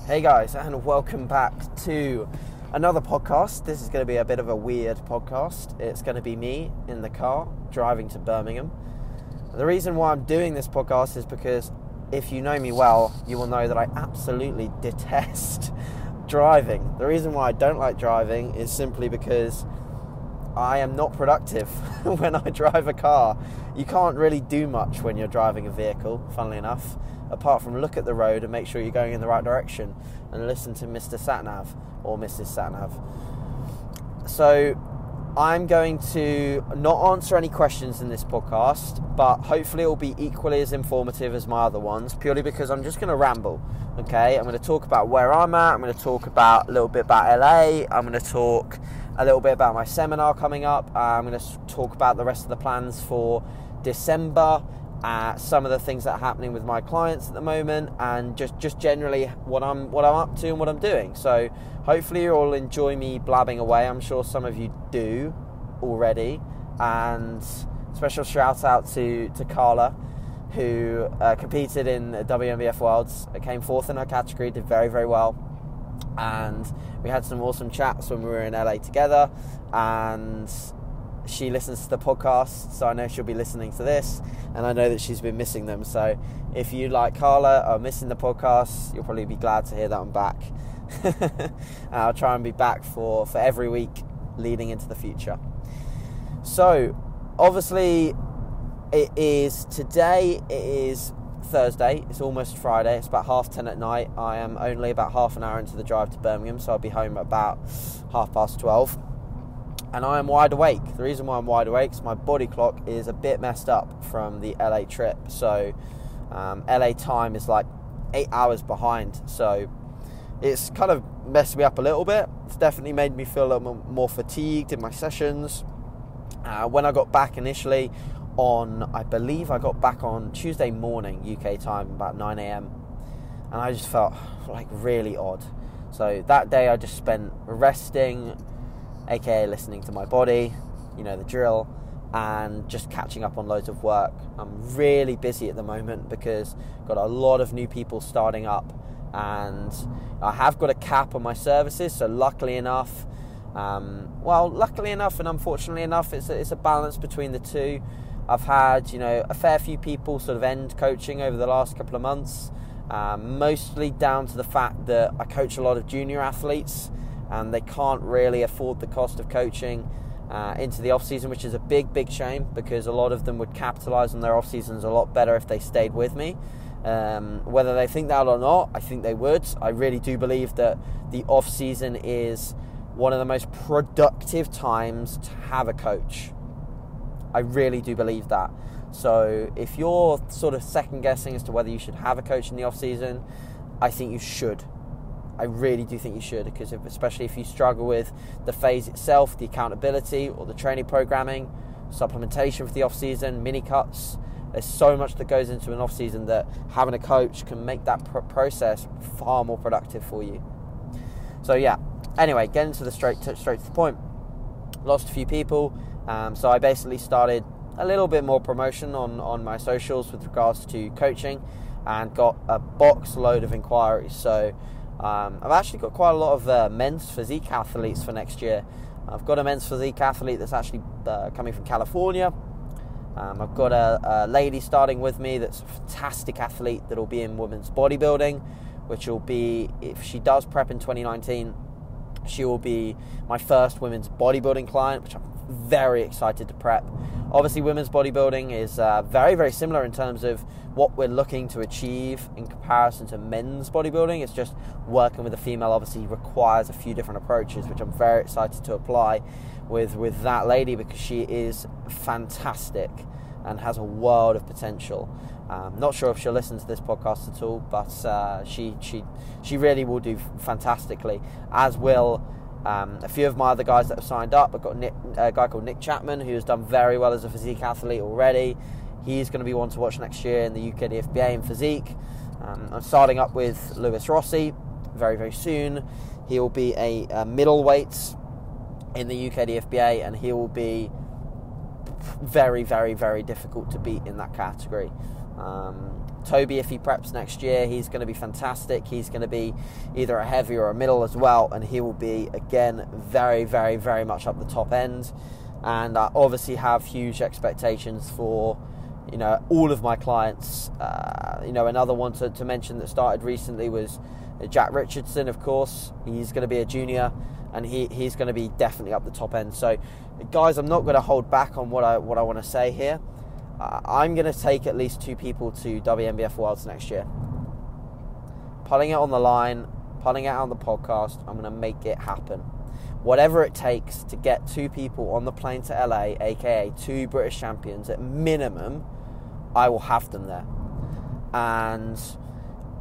Hey guys, and welcome back to another podcast. This is going to be a bit of a weird podcast. It's going to be me in the car driving to Birmingham. The reason why I'm doing this podcast is because if you know me well, you will know that I absolutely detest driving. The reason why I don't like driving is simply because I am not productive when I drive a car. You can't really do much when you're driving a vehicle, funnily enough, apart from look at the road and make sure you're going in the right direction and listen to Mr. Satnav or Mrs. Satnav. So I'm going to not answer any questions in this podcast, but hopefully it will be equally as informative as my other ones, purely because I'm just going to ramble, okay? I'm going to talk about where I'm at, I'm going to talk about a little bit about LA, I'm going to talk a little bit about my seminar coming up, I'm going to talk about the rest of the plans for December, some of the things that are happening with my clients at the moment, and just generally what I'm up to and what I'm doing. So hopefully you all enjoy me blabbing away. I'm sure some of you do already. And special shout out to Carla, who competed in WMBF Worlds, came fourth in her category, did very, very well. And we had some awesome chats when we were in LA together, and she listens to the podcast, so I know she'll be listening to this, and I know that she's been missing them. So if you, like Carla, are missing the podcast, you'll probably be glad to hear that I'm back. I'll try and be back for every week leading into the future. So obviously today is Thursday, it's almost Friday, it's about 10:30 at night. I am only about half an hour into the drive to Birmingham, so I'll be home at about 12:30. And I am wide awake. The reason why I'm wide awake is my body clock is a bit messed up from the LA trip. So LA time is like 8 hours behind. So it's kind of messed me up a little bit. It's definitely made me feel a little more fatigued in my sessions. When I got back initially I believe I got back on Tuesday morning UK time, about 9 a.m. And I just felt like really odd. So that day I just spent resting, aka listening to my body, you know the drill, and just catching up on loads of work. I'm really busy at the moment because I've got a lot of new people starting up, and I have got a cap on my services, so luckily enough and unfortunately enough, it's a balance between the two. I've had a fair few people sort of end coaching over the last couple of months, mostly down to the fact that I coach a lot of junior athletes, and they can't really afford the cost of coaching into the off-season, which is a big shame, because a lot of them would capitalise on their off-seasons a lot better if they stayed with me. Whether they think that or not, I think they would. I really do believe that the off-season is one of the most productive times to have a coach. I really do believe that. So if you're sort of second-guessing as to whether you should have a coach in the off-season, I think you should. I really do think you should, because especially if you struggle with the phase itself, the accountability, or the training programming, supplementation for the off-season, mini-cuts. There's so much that goes into an off-season that having a coach can make that process far more productive for you. So yeah, anyway, getting to the straight to the point. Lost a few people, so I basically started a little bit more promotion on my socials with regards to coaching, and got a box load of inquiries. So I've actually got quite a lot of men's physique athletes for next year. I've got a men's physique athlete that's actually coming from California. I've got a lady starting with me that's a fantastic athlete that will be in women's bodybuilding, which will be, if she does prep in 2019, she will be my first women's bodybuilding client, which I'm very excited to prep. Obviously, women's bodybuilding is very, very similar in terms of what we're looking to achieve in comparison to men's bodybuilding. It's just working with a female obviously requires a few different approaches, which I'm very excited to apply with that lady, because she is fantastic and has a world of potential. Not sure if she'll listen to this podcast at all, but she really will do fantastically, as will a few of my other guys that have signed up. I've got a guy called Nick Chapman, who has done very well as a physique athlete already. He's going to be one to watch next year in the UKDFBA in physique. I'm starting up with Lewis Rossi very, very soon. He will be a middleweight in the UKDFBA, and he will be very, very, very difficult to beat in that category. Toby, if he preps next year, he's going to be fantastic. He's going to be either a heavy or a middle as well, and he will be, again, very, very, very much up the top end. And I obviously have huge expectations for, all of my clients. Another one to mention that started recently was Jack Richardson, of course. He's going to be a junior, and he's going to be definitely up the top end. So, guys, I'm not going to hold back on what I want to say here. I'm going to take at least 2 people to WMBF Worlds next year. Putting it on the line, putting it out on the podcast, I'm going to make it happen. Whatever it takes to get 2 people on the plane to LA, aka 2 British champions at minimum, I will have them there. And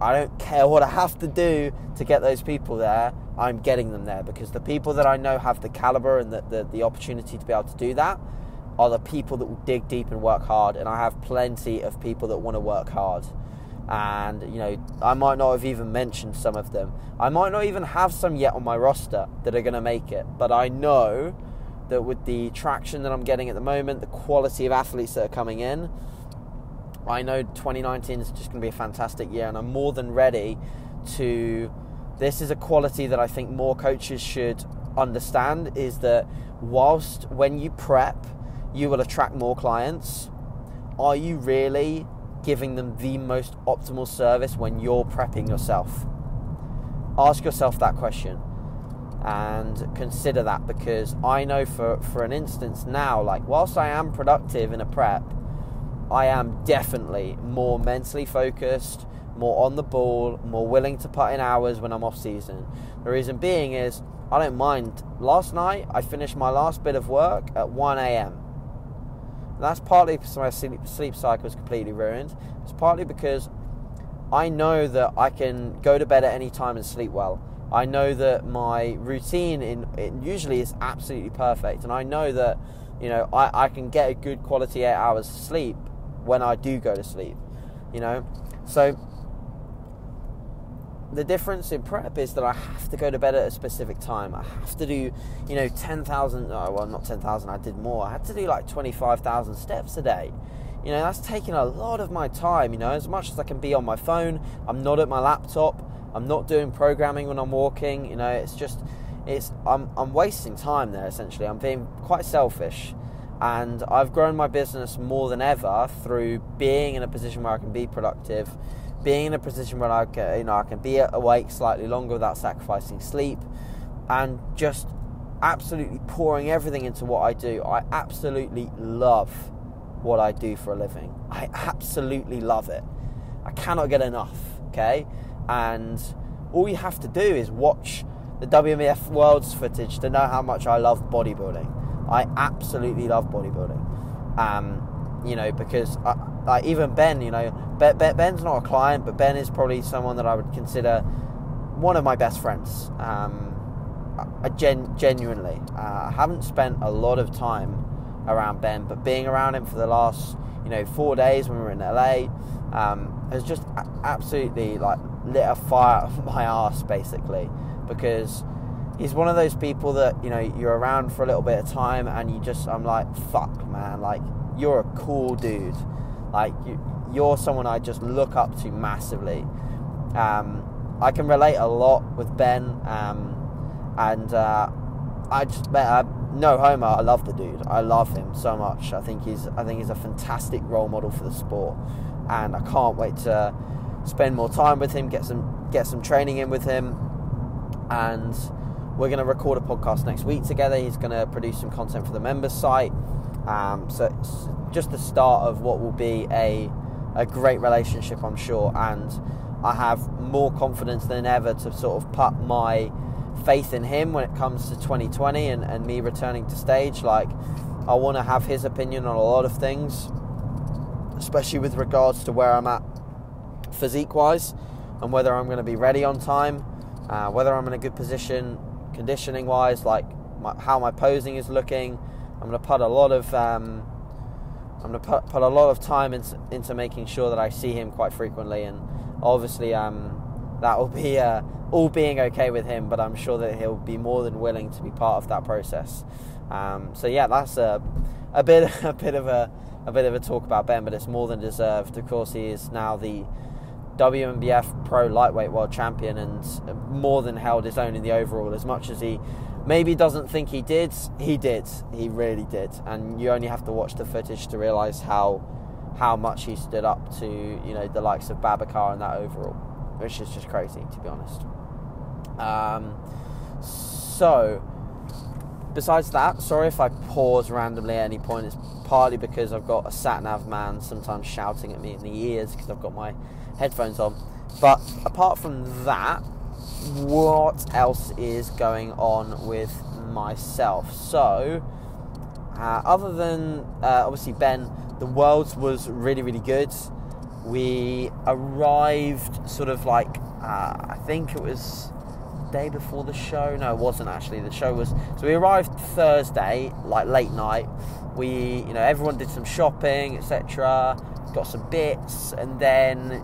I don't care what I have to do to get those people there, I'm getting them there, because the people that I know have the caliber and the opportunity to be able to do that are the people that will dig deep and work hard. And I have plenty of people that want to work hard. And, I might not have even mentioned some of them. I might not even have some yet on my roster that are going to make it. But I know that with the traction that I'm getting at the moment, the quality of athletes that are coming in, I know 2019 is just going to be a fantastic year. And I'm more than ready to... This is a quality that I think more coaches should understand, is that whilst when you prep, you will attract more clients, are you really giving them the most optimal service when you're prepping yourself? Ask yourself that question and consider that, because I know for an instance now, like, whilst I am productive in a prep, I am definitely more mentally focused, more on the ball, more willing to put in hours when I'm off season. The reason being is I don't mind. Last night I finished my last bit of work at 1 a.m. That's partly because my sleep cycle is completely ruined. It's partly because I know that I can go to bed at any time and sleep well. I know that my routine it usually is absolutely perfect. And I know that, I can get a good quality 8 hours of sleep when I do go to sleep, So the difference in prep is that I have to go to bed at a specific time. I have to do, 10,000, not 10,000, I did more. I had to do like 25,000 steps a day. That's taking a lot of my time, as much as I can be on my phone. I'm not at my laptop. I'm not doing programming when I'm walking. I'm wasting time there, essentially. I'm being quite selfish. And I've grown my business more than ever through being in a position where I can be productive, being in a position where I can be awake slightly longer without sacrificing sleep, and just absolutely pouring everything into what I do. I absolutely love what I do for a living. I absolutely love it. I cannot get enough, okay? And all you have to do is watch the WMBF Worlds footage to know how much I love bodybuilding. I absolutely love bodybuilding. Because even Ben, Ben's not a client, but Ben is probably someone that I would consider one of my best friends. Genuinely. I haven't spent a lot of time around Ben, but being around him for the last, 4 days when we were in LA, has just absolutely lit a fire up my arse, basically, because he's one of those people that, you're around for a little bit of time and I'm like, fuck, man, you're a cool dude. You're someone I just look up to massively. I can relate a lot with Ben, no homo, I love the dude. I love him so much. I think he's a fantastic role model for the sport, and I can't wait to spend more time with him, get some training in with him, and we're going to record a podcast next week together. He's going to produce some content for the members site. So it's just the start of what will be a great relationship, I'm sure, and I have more confidence than ever to sort of put my faith in him when it comes to 2020 and me returning to stage. I want to have his opinion on a lot of things, especially with regards to where I'm at physique-wise and whether I'm going to be ready on time, whether I'm in a good position conditioning-wise, how my posing is looking. I'm going to put a lot of time into making sure that I see him quite frequently, and obviously that will be all being okay with him, but I'm sure that he'll be more than willing to be part of that process. So yeah, that's a a bit of a talk about Ben, but it's more than deserved. Of course, he is now the WMBF Pro Lightweight World Champion and more than held his own in the overall. As much as he maybe doesn't think he did. He really did. And you only have to watch the footage to realise how much he stood up to, you know, the likes of Babacar in that overall, which is just crazy, to be honest. So, besides that, sorry if I pause randomly at any point. It's partly because I've got a sat-nav man sometimes shouting at me in the ears because I've got my headphones on. But apart from that, what else is going on with myself? So, other than obviously Ben, the Worlds was really, really good. We arrived sort of like, I think it was the day before the show. No, it wasn't actually. The show was... So we arrived Thursday, like late night. We, you know, everyone did some shopping, etc. Got some bits. And then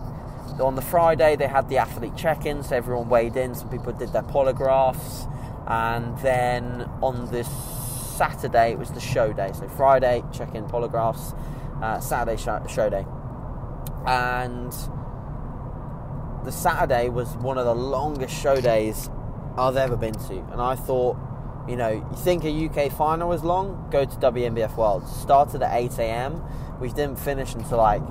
on the Friday, they had the athlete check-in. So everyone weighed in. Some people did their polygraphs. And then on this Saturday, it was the show day. So Friday, check-in, polygraphs. Saturday, show day. And the Saturday was one of the longest show days I've ever been to. And I thought, you know, you think a UK final was long? Go to WMBF Worlds. Started at 8 a.m. We didn't finish until like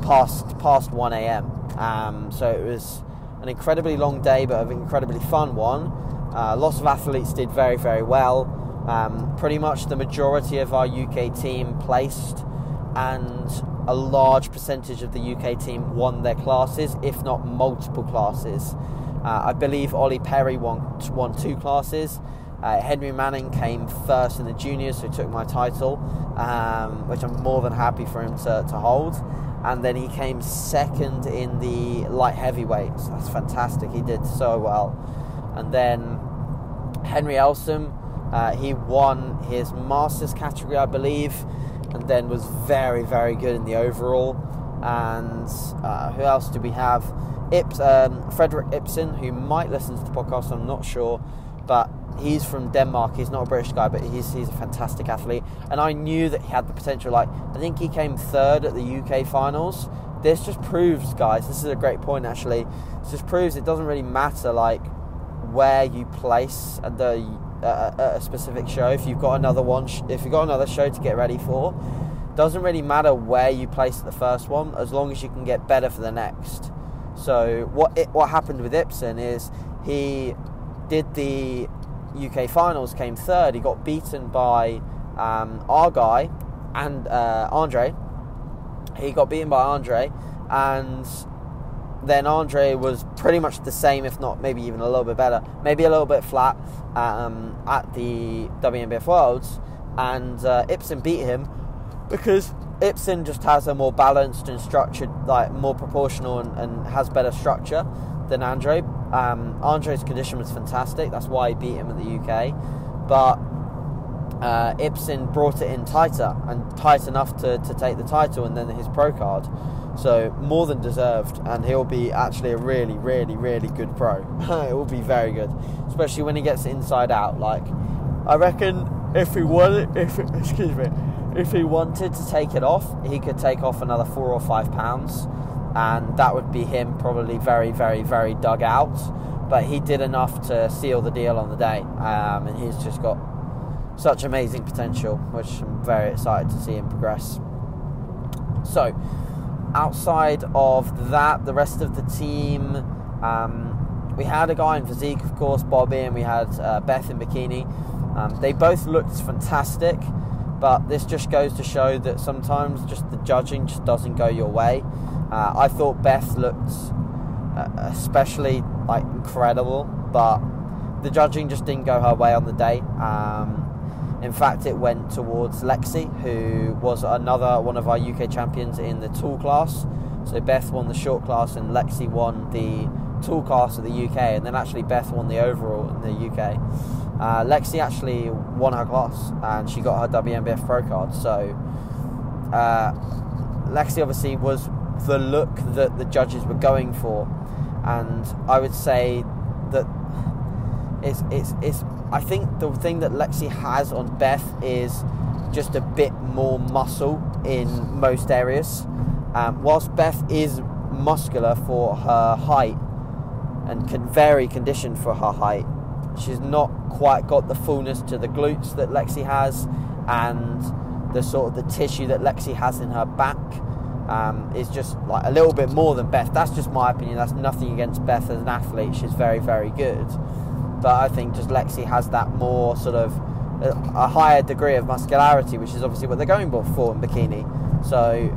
past 1 a.m. So it was an incredibly long day, but an incredibly fun one. Lots of athletes did very, very well. Pretty much the majority of our UK team placed, and a large percentage of the UK team won their classes, if not multiple classes. I believe Ollie Perry won 2 classes. Henry Manning came first in the juniors, so he took my title, which I'm more than happy for him to hold. And then he came second in the light heavyweights. That's fantastic. He did so well. And then Henry Elsom, he won his Masters category, I believe, and then was very, very good in the overall. And who else do we have? Frederick Ibsen, who might listen to the podcast, I'm not sure, but he's from Denmark. He's not a British guy, but he's a fantastic athlete, and I knew that he had the potential. Like, I think he came third at the UK finals. This just proves, guys, this is a great point actually, it just proves it doesn't really matter like where you place at a specific show. If you've got another show to get ready for, doesn't really matter where you place at the first one, as long as you can get better for the next. So what happened with Ibsen is he did the UK finals, came third. He got beaten by our guy and Andre. He got beaten by Andre, and then Andre was pretty much the same, if not maybe even a little bit better, maybe a little bit flat at the WMBF Worlds, and Ibsen beat him because Ibsen just has a more balanced and structured, like more proportional and has better structure than Andre. Andre's condition was fantastic, that's why he beat him in the UK, but Ibsen brought it in tighter, and tight enough to take the title and then his pro card. So more than deserved, and he'll be actually a really, really, really good pro. It will be very good, especially when he gets inside out. Like, I reckon if he wanted to take it off, he could take off another 4 or 5 pounds, and that would be him probably very, very, very dug out. But he did enough to seal the deal on the day, and he's just got such amazing potential, which I'm very excited to see him progress. So, outside of that, the rest of the team, we had a guy in physique, of course, Bobby, and we had Beth in bikini. They both looked fantastic, but this just goes to show that sometimes just the judging just doesn't go your way. I thought Beth looked especially like incredible, but the judging just didn't go her way on the day. In fact, it went towards Lexi, who was another one of our UK champions in the tall class. So Beth won the short class and Lexi won the tall class of the UK, and then actually Beth won the overall in the UK. Lexi actually won her class and she got her WMBF Pro card. So Lexi obviously was the look that the judges were going for, and I would say that it's I think the thing that Lexi has on Beth is just a bit more muscle in most areas. Whilst Beth is muscular for her height and very conditioned for her height, she's not quite got the fullness to the glutes that Lexi has, and the sort of the tissue that Lexi has in her back is just like a little bit more than Beth. That's just my opinion. That's nothing against Beth as an athlete. She's very, very good. But I think just Lexi has that more sort of a higher degree of muscularity, which is obviously what they're going for in bikini. So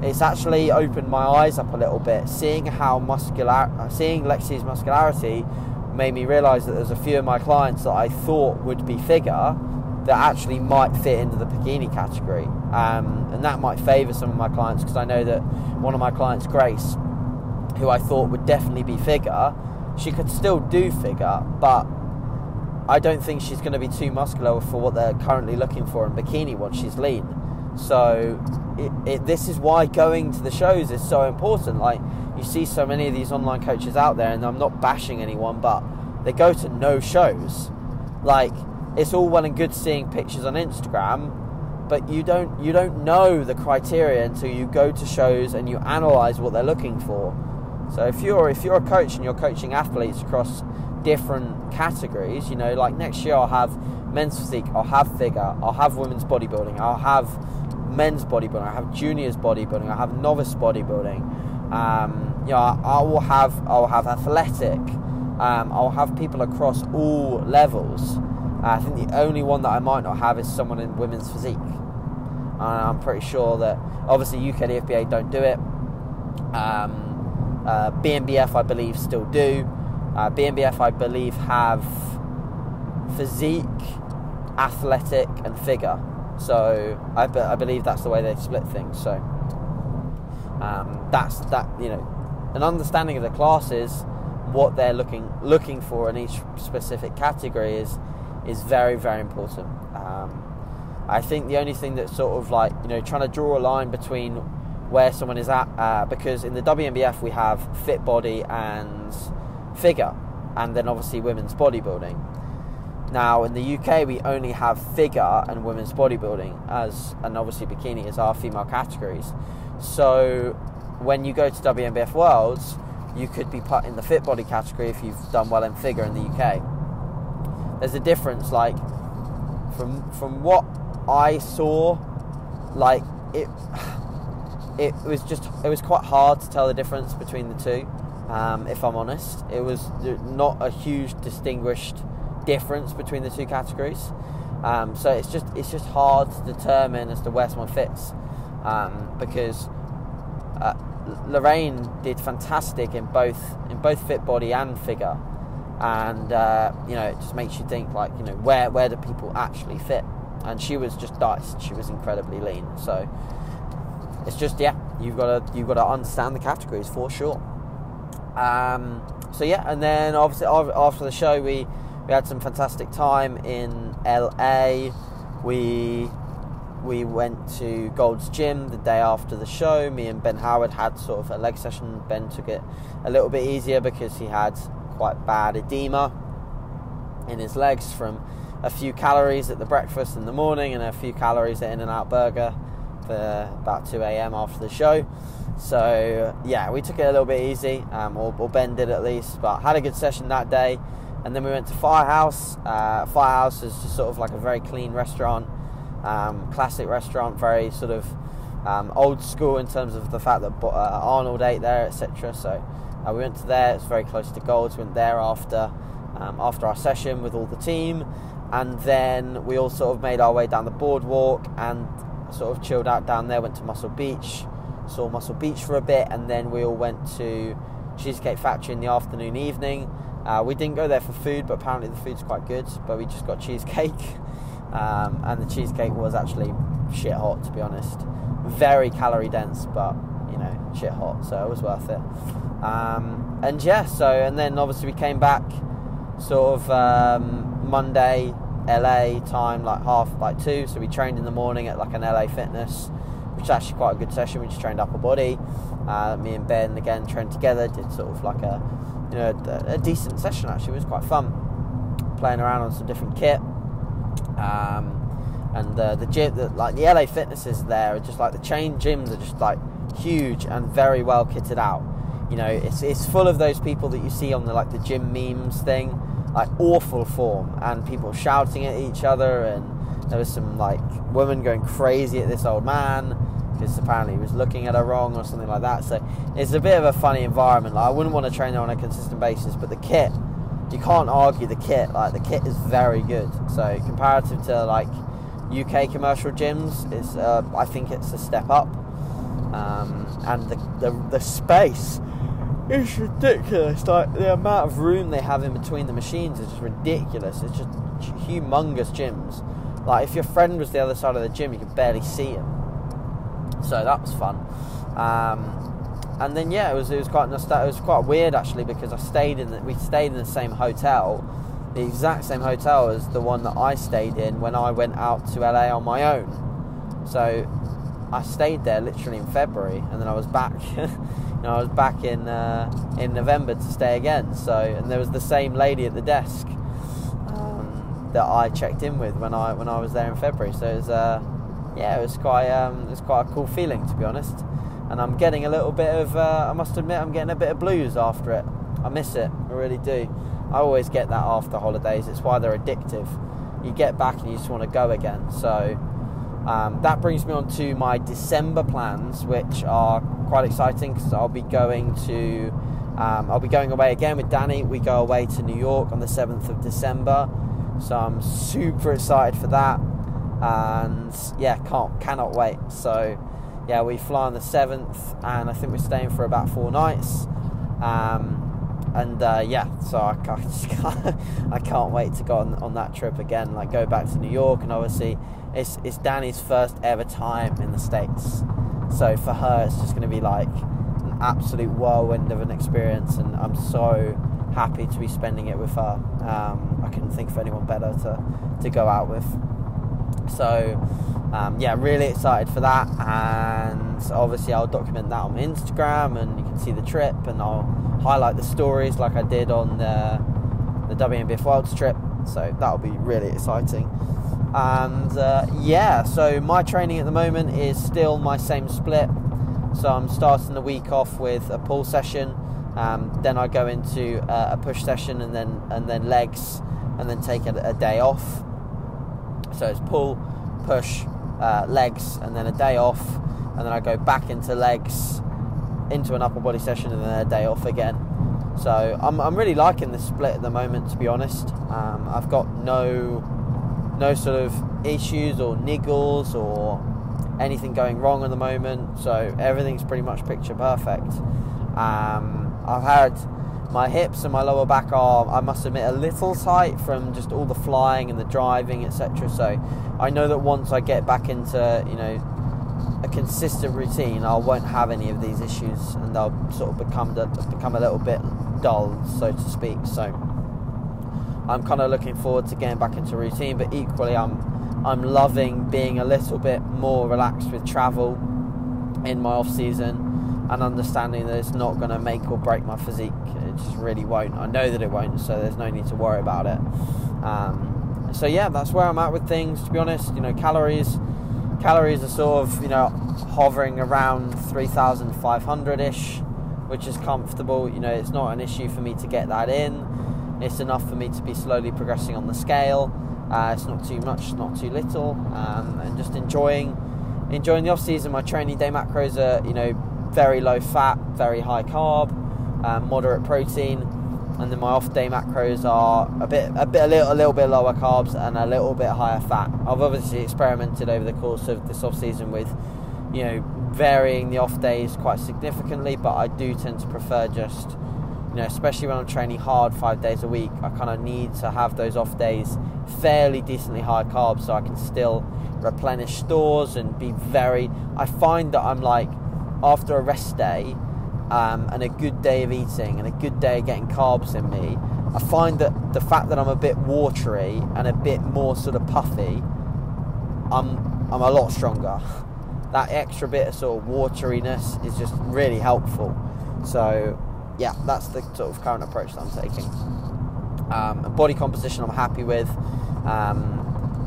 it's actually opened my eyes up a little bit. Seeing Lexi's muscularity made me realise that there's a few of my clients that I thought would be figure that actually might fit into the bikini category, and that might favour some of my clients, because I know that one of my clients, Grace, who I thought would definitely be figure, she could still do figure, but I don't think she's going to be too muscular for what they're currently looking for in bikini once she's lean. So this is why going to the shows is so important. Like, you see so many of these online coaches out there, and I'm not bashing anyone, but they go to no shows. Like, it's all well and good seeing pictures on Instagram, but you don't know the criteria until you go to shows and you analyse what they're looking for. So if you're a coach and you're coaching athletes across different categories, you know, like next year I'll have men's physique, I'll have figure, I'll have women's bodybuilding, I'll have men's bodybuilding, I'll have juniors bodybuilding, I'll have novice bodybuilding. You know, I'll have athletic. I'll have people across all levels. I think the only one that I might not have is someone in women's physique. I'm pretty sure that obviously UK DFBA don't do it. WMBF I believe still do. WMBF I believe have physique, athletic and figure. So I believe that's the way they split things. So that's that, you know, an understanding of the classes, what they're looking for in each specific category is very, very important. I think the only thing that's sort of like, you know, trying to draw a line between where someone is at, because in the WMBF we have fit body and figure, and then obviously women's bodybuilding. Now in the UK we only have figure and women's bodybuilding and obviously bikini as our female categories. So when you go to WMBF Worlds, you could be put in the fit body category if you've done well in figure in the UK. There's a difference, like from what I saw, like it was quite hard to tell the difference between the two. If I'm honest, it was not a huge distinguished difference between the two categories. So it's just hard to determine as to where someone fits, because Lorraine did fantastic in both fit body and figure, and you know, it just makes you think, like, you know, where do people actually fit? And she was just diced. She was incredibly lean. So it's just, yeah, you've got to understand the categories for sure. So yeah, and then obviously after the show we had some fantastic time in LA. We went to Gold's Gym the day after the show. Me and Ben Howard had sort of a leg session. Ben took it a little bit easier because he had quite bad edema in his legs from a few calories at the breakfast in the morning and a few calories at In-N-Out Burger for about 2 a.m. after the show. So yeah, we took it a little bit easy, or Ben did at least, but had a good session that day. And then we went to Firehouse. Firehouse is just sort of like a very clean restaurant, classic restaurant, very sort of old school in terms of the fact that Arnold ate there, etc. So we went to there. It's very close to Gold's. We went there after our session with all the team, and then we all sort of made our way down the boardwalk and sort of chilled out down there. Went to Muscle Beach, saw Muscle Beach for a bit, and then we all went to Cheesecake Factory in the afternoon, evening. We didn't go there for food, but apparently the food's quite good. But we just got cheesecake, and the cheesecake was actually shit hot, to be honest. Very calorie dense, but you know, shit hot, so it was worth it. And yeah, and then obviously we came back sort of Monday LA time, like 2. So we trained in the morning at like an LA Fitness, which is actually quite a good session. We just trained upper body. Me and Ben again trained together, did sort of like a decent session actually. It was quite fun playing around on some different kit. And the gym, like the LA Fitnesses there, are just like the chain gyms are just like huge and very well kitted out. You know, it's full of those people that you see on the gym memes thing, like awful form, and people shouting at each other, and there was some like woman going crazy at this old man because apparently he was looking at her wrong or something like that. So it's a bit of a funny environment. Like, I wouldn't want to train there on a consistent basis, but the kit, you can't argue the kit. Like, the kit is very good. So comparative to like UK commercial gyms, is I think it's a step up. And the space is ridiculous. Like, the amount of room they have in between the machines is just ridiculous. It's just humongous gyms. Like, if your friend was the other side of the gym, you could barely see him. So that was fun. And then it was quite weird actually, because we stayed in the same hotel, the exact same hotel as the one that I stayed in when I went out to LA on my own. So I stayed there literally in February, and then I was back. I was back in November to stay again. So, and there was the same lady at the desk that I checked in with when I was there in February. So it was it was quite a cool feeling, to be honest. And I'm getting a little bit of I must admit, I'm getting a bit of blues after it. I miss it, I really do. I always get that after holidays. It's why they're addictive. You get back and you just want to go again. So that brings me on to my December plans, which are quite exciting, because I'll be going away again with Danny. We go away to New York on the 7th of December. So I'm super excited for that. And cannot wait. So we fly on the 7th, and I think we're staying for about 4 nights. So I can't wait to go on that trip again, like go back to New York. And obviously it's Danny's first ever time in the States, so for her it's just going to be like an absolute whirlwind of an experience, and I'm so happy to be spending it with her. I couldn't think of anyone better to go out with. So really excited for that, and obviously I'll document that on my Instagram, and you can see the trip, and I'll highlight the stories like I did on the WMBF Worlds trip. So that'll be really exciting. And so my training at the moment is still my same split. So I'm starting the week off with a pull session, then I go into a push session, and then legs, and then take a day off. So it's pull, push, legs, and then a day off, and then I go back into legs, into an upper body session, and then a day off again. So I'm really liking this split at the moment, to be honest. I've got no sort of issues or niggles or anything going wrong at the moment, so everything's pretty much picture perfect. I've had my hips and my lower back are, I must admit, a little tight from just all the flying and the driving, etc. So I know that once I get back into a consistent routine, I won't have any of these issues, and they'll sort of become a little bit dull, so to speak. So I'm kind of looking forward to getting back into routine, but equally I'm loving being a little bit more relaxed with travel in my off season, and understanding that it's not going to make or break my physique. It just really won't. I know that it won't, so there's no need to worry about it. That's where I'm at with things, to be honest. Calories are sort of hovering around 3,500-ish, which is comfortable. It's not an issue for me to get that in. It's enough for me to be slowly progressing on the scale. It's not too much, not too little, and just enjoying the off season. My training day macros are very low fat, very high carb, moderate protein, and then my off day macros are a little bit lower carbs and a little bit higher fat. I've obviously experimented over the course of this off season with varying the off days quite significantly, but I do tend to prefer just especially when I'm training hard 5 days a week, I kind of need to have those off days fairly decently high carbs, so I can still replenish stores and be I find that I'm like, after a rest day and a good day of eating and a good day of getting carbs in me, I find that the fact that I'm a bit watery and a bit more sort of puffy, I'm a lot stronger. That extra bit of sort of wateriness is just really helpful. So that's the sort of current approach that I'm taking. Body composition I'm happy with.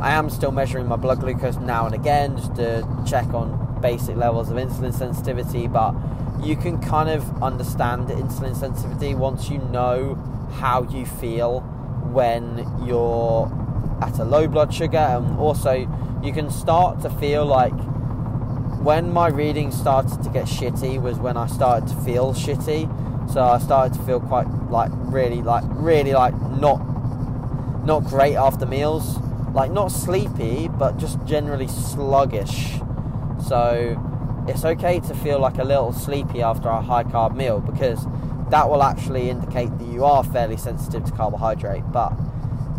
I am still measuring my blood glucose now and again just to check on basic levels of insulin sensitivity, but you can kind of understand insulin sensitivity once you know how you feel when you're at a low blood sugar. And also you can start to feel like, when my readings started to get shitty was when I started to feel shitty. So I started to feel quite really not great after meals, like not sleepy, but just generally sluggish. So it's okay to feel like a little sleepy after a high carb meal, because that will actually indicate that you are fairly sensitive to carbohydrate. But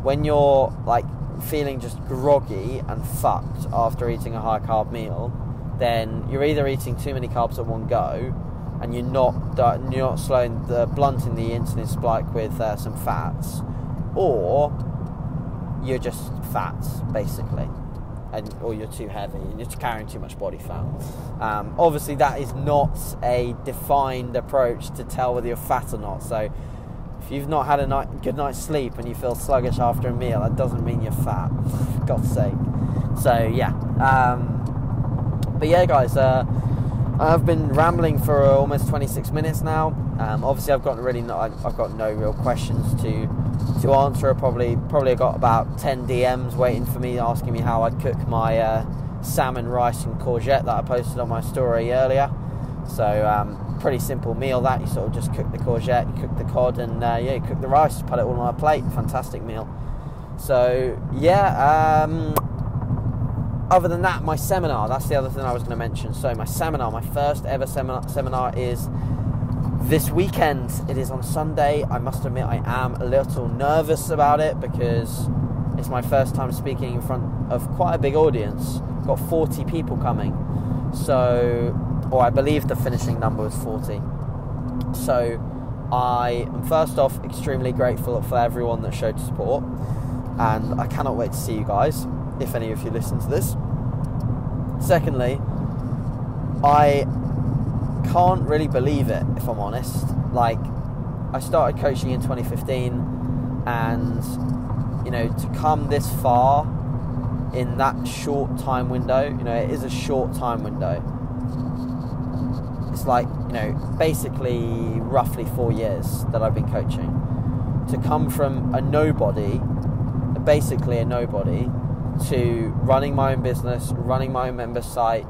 when you're like feeling just groggy and fucked after eating a high carb meal, then you're either eating too many carbs at one go, and you're not blunting the insulin spike with some fats, or you're just fat basically, or you're too heavy and you're carrying too much body fat. Obviously that is not a defined approach to tell whether you're fat or not. So if you've not had a good night's sleep and you feel sluggish after a meal, that doesn't mean you're fat, for God's sake. So yeah, but yeah guys, I've been rambling for almost 26 minutes now. Obviously I've got no real questions to answer. Probably got about 10 DMs waiting for me, asking me how I'd cook my salmon, rice and courgette that I posted on my story earlier. So pretty simple meal that. You sort of just cook the courgette, you cook the cod, and you cook the rice, put it all on a plate. Fantastic meal. So yeah, other than that, my seminar, that's the other thing I was going to mention. So my seminar, my first ever seminar is this weekend. It is on Sunday. I must admit I am a little nervous about it, because it's my first time speaking in front of quite a big audience. I've got 40 people coming. So, or I believe the finishing number was 40. So I am first off extremely grateful for everyone that showed support, and I cannot wait to see you guys, if any of you listen to this. Secondly, I can't really believe it, if I'm honest. Like, I started coaching in 2015, and to come this far in that short time window, it is a short time window. It's like, basically roughly 4 years that I've been coaching. To come from a nobody, basically a nobody, to running my own business, running my own member site,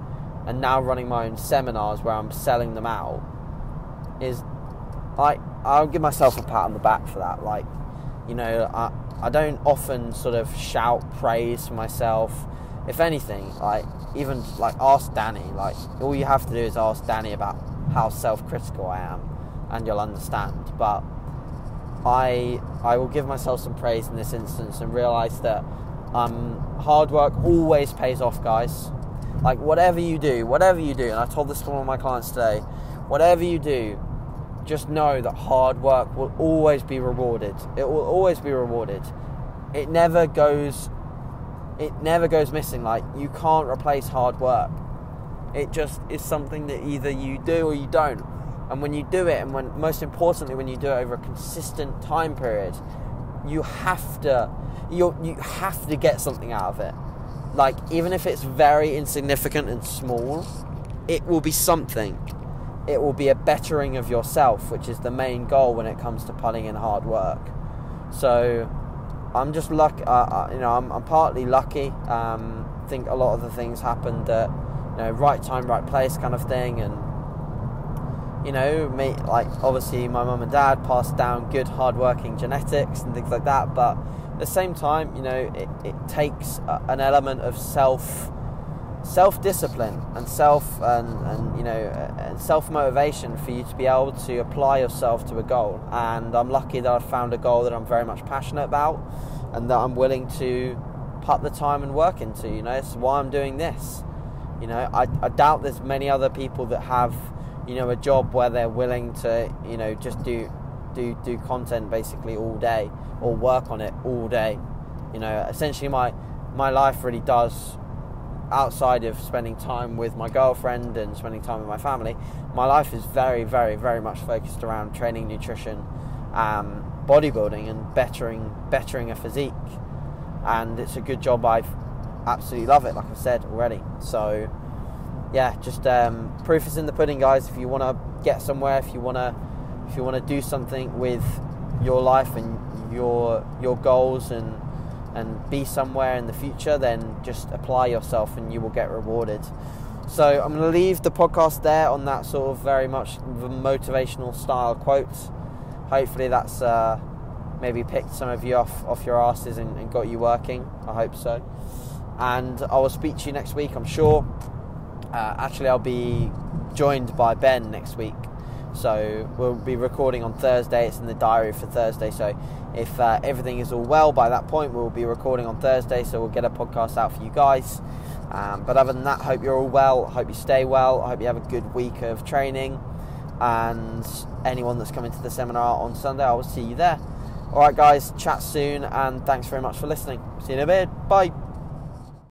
and now running my own seminars where I'm selling them out, is I'll give myself a pat on the back for that. Like, I don't often sort of shout praise for myself. If anything, even ask Danny. Like, all you have to do is ask Danny about how self-critical I am, and you'll understand. But I will give myself some praise in this instance and realise that hard work always pays off, guys. Like, whatever you do, and I told this to one of my clients today, whatever you do, just know that hard work will always be rewarded. It will always be rewarded. It never goes missing. Like, you can't replace hard work. It just is something that either you do or you don't. And when you do it, and most importantly when you do it over a consistent time period, you have to get something out of it. Like, even if it's very insignificant and small, it will be something. It will be a bettering of yourself, which is the main goal when it comes to putting in hard work. So I'm just lucky. I'm partly lucky. I think a lot of the things happened at right time, right place kind of thing. And obviously my mum and dad passed down good hard-working genetics and things like that. But at the same time, it takes an element of self-discipline and self-motivation for you to be able to apply yourself to a goal. And I'm lucky that I've found a goal that I'm very much passionate about, and that I'm willing to put the time and work into. It's why I'm doing this. I doubt there's many other people that have a job where they're willing to just do content basically all day, or work on it all day. Essentially my life really does, outside of spending time with my girlfriend and spending time with my family, my life is very, very, very much focused around training, nutrition, bodybuilding, and bettering a physique. and it's a good job. I absolutely love it, like I said already. So yeah, just proof is in the pudding, guys. If you want to get somewhere, if you want to do something with your life and your goals and be somewhere in the future, then just apply yourself and you will get rewarded. So I'm going to leave the podcast there on that sort of very much motivational style quote. Hopefully that's maybe picked some of you off your asses and got you working. I hope so. And I will speak to you next week, I'm sure. Actually, I'll be joined by Ben next week. So we'll be recording on Thursday. It's in the diary for Thursday. So if everything is all well by that point, we'll be recording on Thursday. So we'll get a podcast out for you guys. But other than that, hope you're all well. Hope you stay well. I hope you have a good week of training. And anyone that's coming to the seminar on Sunday, I will see you there. All right, guys, chat soon. And thanks very much for listening. See you in a bit. Bye.